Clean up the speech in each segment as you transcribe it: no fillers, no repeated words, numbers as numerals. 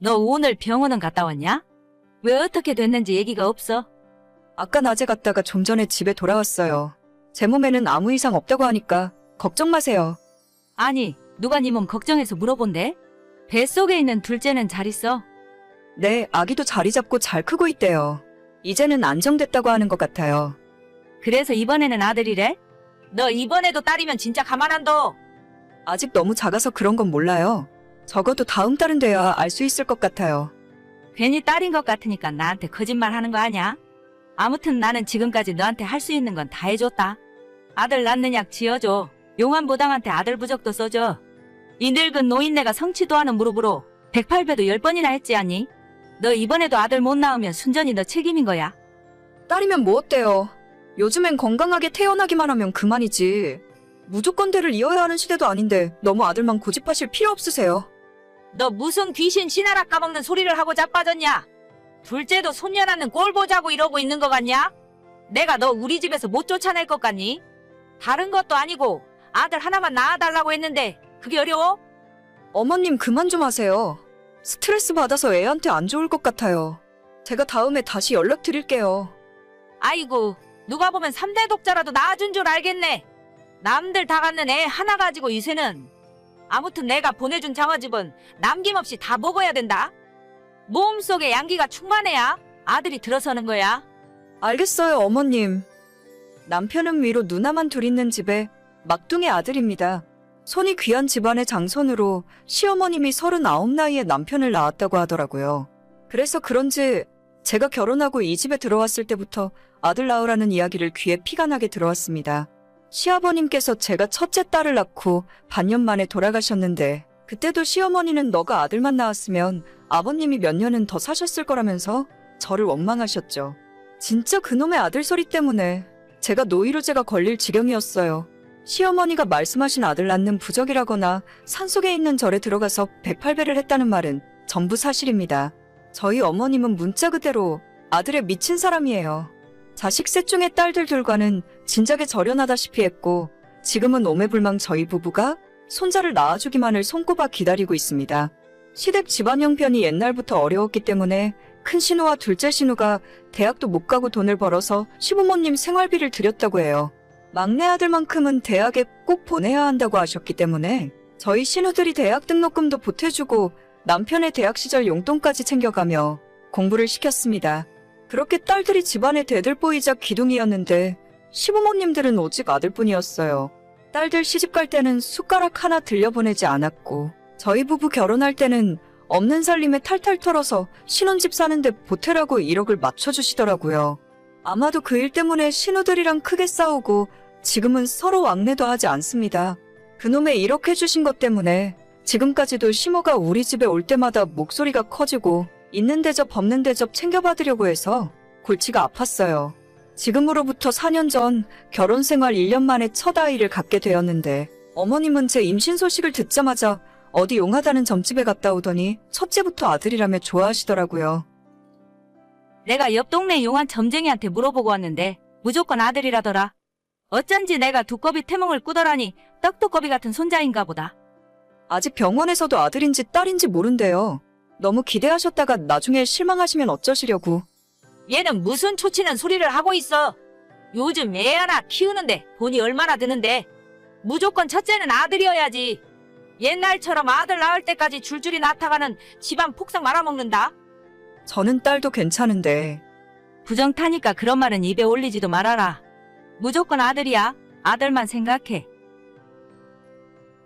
너 오늘 병원은 갔다 왔냐? 왜 어떻게 됐는지 얘기가 없어? 아까 낮에 갔다가 좀 전에 집에 돌아왔어요. 제 몸에는 아무 이상 없다고 하니까 걱정 마세요. 아니, 누가 네 몸 걱정해서 물어본대? 뱃속에 있는 둘째는 잘 있어? 네, 아기도 자리 잡고 잘 크고 있대요. 이제는 안정됐다고 하는 것 같아요. 그래서 이번에는 아들이래? 너 이번에도 딸이면 진짜 가만 안 둬. 아직 너무 작아서 그런 건 몰라요. 적어도 다음 달은 돼야 알 수 있을 것 같아요. 괜히 딸인 것 같으니까 나한테 거짓말 하는 거 아냐? 아무튼 나는 지금까지 너한테 할 수 있는 건 다 해줬다. 아들 낳는 약 지어줘. 용환부당한테 아들 부적도 써줘. 이 늙은 노인네가 성취도 않은 무릎으로 108배도 10번이나 했지 않니? 너 이번에도 아들 못 낳으면 순전히 너 책임인 거야. 딸이면 뭐 어때요? 요즘엔 건강하게 태어나기만 하면 그만이지. 무조건 대를 이어야 하는 시대도 아닌데 너무 아들만 고집하실 필요 없으세요. 너 무슨 귀신 신하라 까먹는 소리를 하고 자빠졌냐? 둘째도 손녀 낳는 꼴 보자고 이러고 있는 거 같냐? 내가 너 우리 집에서 못 쫓아낼 것 같니? 다른 것도 아니고 아들 하나만 낳아달라고 했는데 그게 어려워? 어머님 그만 좀 하세요. 스트레스 받아서 애한테 안 좋을 것 같아요. 제가 다음에 다시 연락드릴게요. 아이고, 누가 보면 3대 독자라도 낳아준 줄 알겠네. 남들 다 갖는 애 하나 가지고 이새는. 아무튼 내가 보내준 장어집은 남김없이 다 먹어야 된다. 몸속에 양기가 충만해야 아들이 들어서는 거야. 알겠어요, 어머님. 남편은 위로 누나만 둘 있는 집에 막둥이 아들입니다. 손이 귀한 집안의 장손으로 시어머님이 39 나이에 남편을 낳았다고 하더라고요. 그래서 그런지 제가 결혼하고 이 집에 들어왔을 때부터 아들 낳으라는 이야기를 귀에 피가 나게 들어왔습니다. 시아버님께서 제가 첫째 딸을 낳고 반년 만에 돌아가셨는데 그때도 시어머니는 너가 아들만 낳았으면 아버님이 몇 년은 더 사셨을 거라면서 저를 원망하셨죠. 진짜 그놈의 아들 소리 때문에 제가 노이로제가 걸릴 지경이었어요. 시어머니가 말씀하신 아들 낳는 부적이라거나 산속에 있는 절에 들어가서 108배를 했다는 말은 전부 사실입니다. 저희 어머님은 문자 그대로 아들에 미친 사람이에요. 자식 셋 중에 딸들 둘과는 진작에 절연하다시피 했고 지금은 오매불망 저희 부부가 손자를 낳아주기만을 손꼽아 기다리고 있습니다. 시댁 집안 형편이 옛날부터 어려웠기 때문에 큰 신우와 둘째 신우가 대학도 못 가고 돈을 벌어서 시부모님 생활비를 드렸다고 해요. 막내 아들만큼은 대학에 꼭 보내야 한다고 하셨기 때문에 저희 신우들이 대학 등록금도 보태주고 남편의 대학 시절 용돈까지 챙겨가며 공부를 시켰습니다. 그렇게 딸들이 집안의 대들보이자 기둥이었는데 시부모님들은 오직 아들뿐이었어요. 딸들 시집갈 때는 숟가락 하나 들려보내지 않았고 저희 부부 결혼할 때는 없는 살림에 탈탈 털어서 신혼집 사는데 보태라고 1억을 맞춰주시더라고요. 아마도 그 일 때문에 신우들이랑 크게 싸우고 지금은 서로 왕래도 하지 않습니다. 그놈의 1억 해주신 것 때문에 지금까지도 시모가 우리 집에 올 때마다 목소리가 커지고 있는 대접 없는 대접 챙겨받으려고 해서 골치가 아팠어요. 지금으로부터 4년 전 결혼 생활 1년 만에 첫 아이를 갖게 되었는데 어머님은 제 임신 소식을 듣자마자 어디 용하다는 점집에 갔다 오더니 첫째부터 아들이라며 좋아하시더라고요. 내가 옆 동네 용한 점쟁이한테 물어보고 왔는데 무조건 아들이라더라. 어쩐지 내가 두꺼비 태몽을 꾸더라니 떡두꺼비 같은 손자인가 보다. 아직 병원에서도 아들인지 딸인지 모른대요. 너무 기대하셨다가 나중에 실망하시면 어쩌시려고. 얘는 무슨 초치는 소리를 하고 있어. 요즘 애 하나 키우는데 돈이 얼마나 드는데. 무조건 첫째는 아들이어야지. 옛날처럼 아들 낳을 때까지 줄줄이 낳다가는 집안 폭삭 말아먹는다. 저는 딸도 괜찮은데. 부정 타니까 그런 말은 입에 올리지도 말아라. 무조건 아들이야. 아들만 생각해.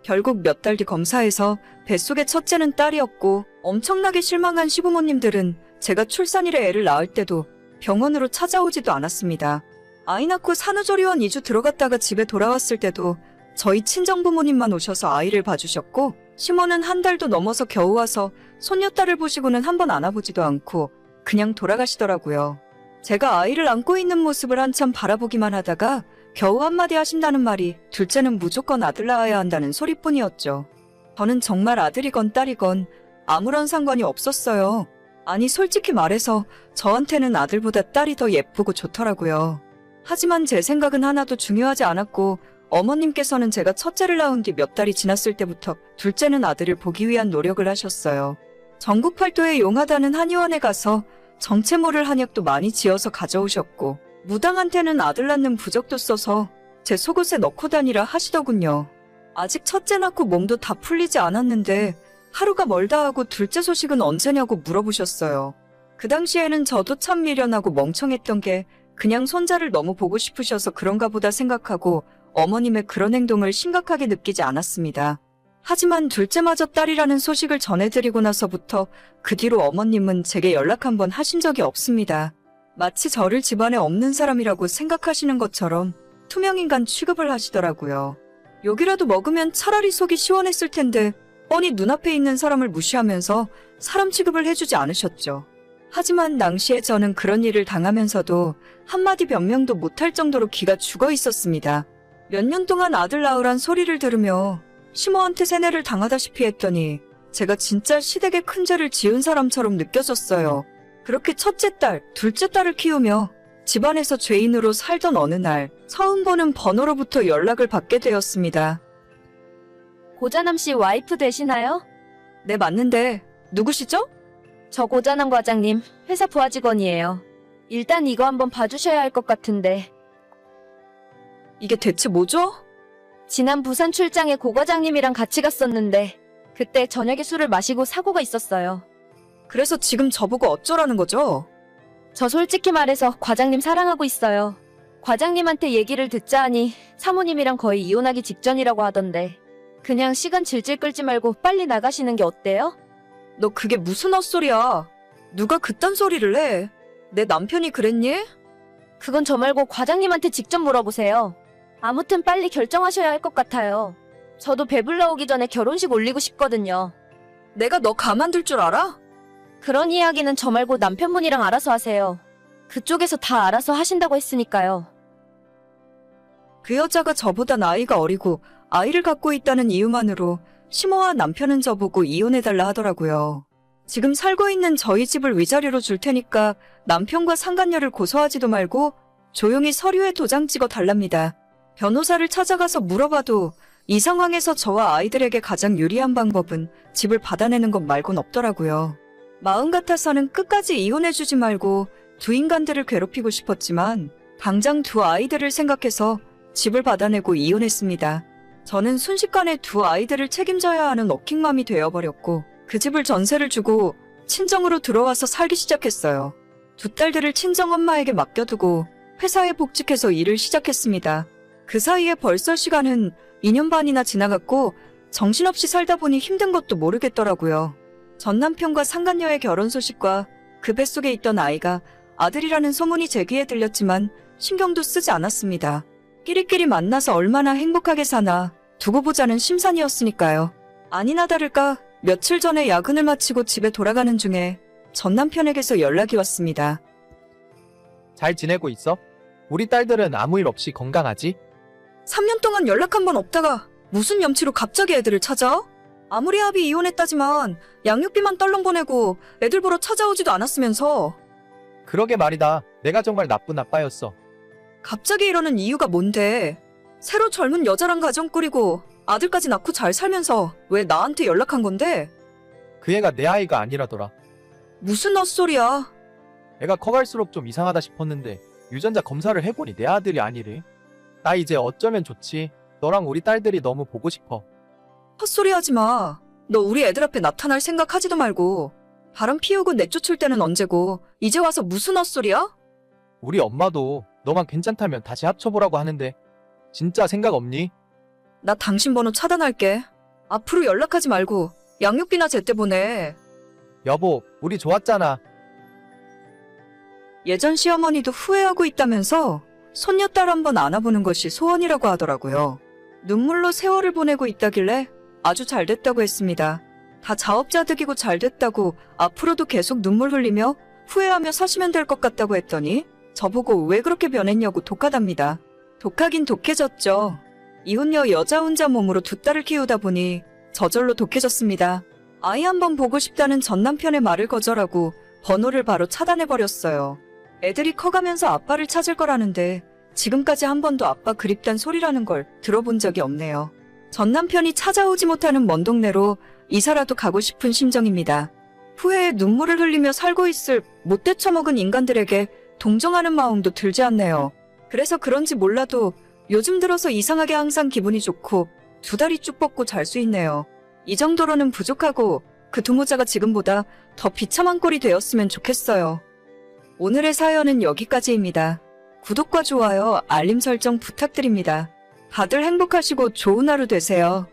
결국 몇 달 뒤 검사에서 뱃속의 첫째는 딸이었고 엄청나게 실망한 시부모님들은 제가 출산일에 애를 낳을 때도 병원으로 찾아오지도 않았습니다. 아이 낳고 산후조리원 2주 들어갔다가 집에 돌아왔을 때도 저희 친정부모님만 오셔서 아이를 봐주셨고 시모는 한 달도 넘어서 겨우 와서 손녀딸을 보시고는 한 번 안아보지도 않고 그냥 돌아가시더라고요. 제가 아이를 안고 있는 모습을 한참 바라보기만 하다가 겨우 한마디 하신다는 말이 둘째는 무조건 아들 낳아야 한다는 소리뿐이었죠. 저는 정말 아들이건 딸이건 아무런 상관이 없었어요. 아니 솔직히 말해서 저한테는 아들보다 딸이 더 예쁘고 좋더라고요. 하지만 제 생각은 하나도 중요하지 않았고 어머님께서는 제가 첫째를 낳은 뒤 몇 달이 지났을 때부터 둘째는 아들을 보기 위한 노력을 하셨어요. 전국 팔도에 용하다는 한의원에 가서 정체 모를 한약도 많이 지어서 가져오셨고 무당한테는 아들 낳는 부적도 써서 제 속옷에 넣고 다니라 하시더군요. 아직 첫째 낳고 몸도 다 풀리지 않았는데 하루가 멀다 하고 둘째 소식은 언제냐고 물어보셨어요. 그 당시에는 저도 참 미련하고 멍청했던 게 그냥 손자를 너무 보고 싶으셔서 그런가 보다 생각하고 어머님의 그런 행동을 심각하게 느끼지 않았습니다. 하지만 둘째마저 딸이라는 소식을 전해드리고 나서부터 그 뒤로 어머님은 제게 연락 한번 하신 적이 없습니다. 마치 저를 집안에 없는 사람이라고 생각하시는 것처럼 투명인간 취급을 하시더라고요. 욕이라도 먹으면 차라리 속이 시원했을 텐데 뻔히 눈앞에 있는 사람을 무시하면서 사람 취급을 해주지 않으셨죠. 하지만 당시에 저는 그런 일을 당하면서도 한마디 변명도 못할 정도로 기가 죽어 있었습니다. 몇 년 동안 아들 낳으란 소리를 들으며 시모한테 세뇌를 당하다시피 했더니 제가 진짜 시댁에 큰 죄를 지은 사람처럼 느껴졌어요. 그렇게 첫째 딸, 둘째 딸을 키우며 집안에서 죄인으로 살던 어느 날 처음 보는 번호로부터 연락을 받게 되었습니다. 고자남 씨 와이프 되시나요? 네, 맞는데 누구시죠? 저 고자남 과장님, 회사 부하 직원이에요. 일단 이거 한번 봐주셔야 할 것 같은데. 이게 대체 뭐죠? 지난 부산 출장에 고 과장님이랑 같이 갔었는데 그때 저녁에 술을 마시고 사고가 있었어요. 그래서 지금 저보고 어쩌라는 거죠? 저 솔직히 말해서 과장님 사랑하고 있어요. 과장님한테 얘기를 듣자 하니 사모님이랑 거의 이혼하기 직전이라고 하던데 그냥 시간 질질 끌지 말고 빨리 나가시는 게 어때요? 너 그게 무슨 헛소리야? 누가 그딴 소리를 해? 내 남편이 그랬니? 그건 저 말고 과장님한테 직접 물어보세요. 아무튼 빨리 결정하셔야 할 것 같아요. 저도 배불러 오기 전에 결혼식 올리고 싶거든요. 내가 너 가만둘 줄 알아? 그런 이야기는 저 말고 남편분이랑 알아서 하세요. 그쪽에서 다 알아서 하신다고 했으니까요. 그 여자가 저보다 나이가 어리고 아이를 갖고 있다는 이유만으로 시모와 남편은 저보고 이혼해달라 하더라고요. 지금 살고 있는 저희 집을 위자료로 줄 테니까 남편과 상간녀를 고소하지도 말고 조용히 서류에 도장 찍어 달랍니다. 변호사를 찾아가서 물어봐도 이 상황에서 저와 아이들에게 가장 유리한 방법은 집을 받아내는 것 말곤 없더라고요. 마음 같아서는 끝까지 이혼해주지 말고 두 인간들을 괴롭히고 싶었지만 당장 두 아이들을 생각해서 집을 받아내고 이혼했습니다. 저는 순식간에 두 아이들을 책임져야 하는 워킹맘이 되어버렸고 그 집을 전세를 주고 친정으로 들어와서 살기 시작했어요. 두 딸들을 친정엄마에게 맡겨두고 회사에 복직해서 일을 시작했습니다. 그 사이에 벌써 시간은 2년 반이나 지나갔고 정신없이 살다 보니 힘든 것도 모르겠더라고요. 전 남편과 상간녀의 결혼 소식과 그 뱃속에 있던 아이가 아들이라는 소문이 제 귀에 들렸지만 신경도 쓰지 않았습니다. 끼리끼리 만나서 얼마나 행복하게 사나 두고 보자는 심산이었으니까요. 아니나 다를까 며칠 전에 야근을 마치고 집에 돌아가는 중에 전 남편에게서 연락이 왔습니다. 잘 지내고 있어? 우리 딸들은 아무 일 없이 건강하지? 3년 동안 연락 한 번 없다가 무슨 염치로 갑자기 애들을 찾아? 아무리 합의 이혼했다지만 양육비만 떨렁 보내고 애들 보러 찾아오지도 않았으면서. 그러게 말이다. 내가 정말 나쁜 아빠였어. 갑자기 이러는 이유가 뭔데? 새로 젊은 여자랑 가정 꾸리고 아들까지 낳고 잘 살면서 왜 나한테 연락한 건데? 그 애가 내 아이가 아니라더라. 무슨 헛소리야. 애가 커갈수록 좀 이상하다 싶었는데 유전자 검사를 해보니 내 아들이 아니래. 나 이제 어쩌면 좋지. 너랑 우리 딸들이 너무 보고 싶어. 헛소리 하지 마. 너 우리 애들 앞에 나타날 생각하지도 말고. 바람 피우고 내쫓을 때는 언제고 이제 와서 무슨 헛소리야? 우리 엄마도 너만 괜찮다면 다시 합쳐보라고 하는데 진짜 생각 없니? 나 당신 번호 차단할게. 앞으로 연락하지 말고 양육비나 제때 보내. 여보, 우리 좋았잖아. 예전 시어머니도 후회하고 있다면서 손녀딸 한번 안아보는 것이 소원이라고 하더라고요. 눈물로 세월을 보내고 있다길래 아주 잘 됐다고 했습니다. 다 자업자득이고 잘 됐다고 앞으로도 계속 눈물 흘리며 후회하며 사시면 될 것 같다고 했더니 저보고 왜 그렇게 변했냐고 독하답니다. 독하긴 독해졌죠. 이혼녀 여자 혼자 몸으로 두 딸을 키우다 보니 저절로 독해졌습니다. 아이 한번 보고 싶다는 전 남편의 말을 거절하고 번호를 바로 차단해버렸어요. 애들이 커가면서 아빠를 찾을 거라는데 지금까지 한 번도 아빠 그립단 소리라는 걸 들어본 적이 없네요. 전 남편이 찾아오지 못하는 먼 동네로 이사라도 가고 싶은 심정입니다. 후회에 눈물을 흘리며 살고 있을 못 되쳐먹은 인간들에게 동정하는 마음도 들지 않네요. 그래서 그런지 몰라도 요즘 들어서 이상하게 항상 기분이 좋고 두 다리 쭉 뻗고 잘 수 있네요. 이 정도로는 부족하고 그 두모자가 지금보다 더 비참한 꼴이 되었으면 좋겠어요. 오늘의 사연은 여기까지입니다. 구독과 좋아요, 알림 설정 부탁드립니다. 다들 행복하시고 좋은 하루 되세요.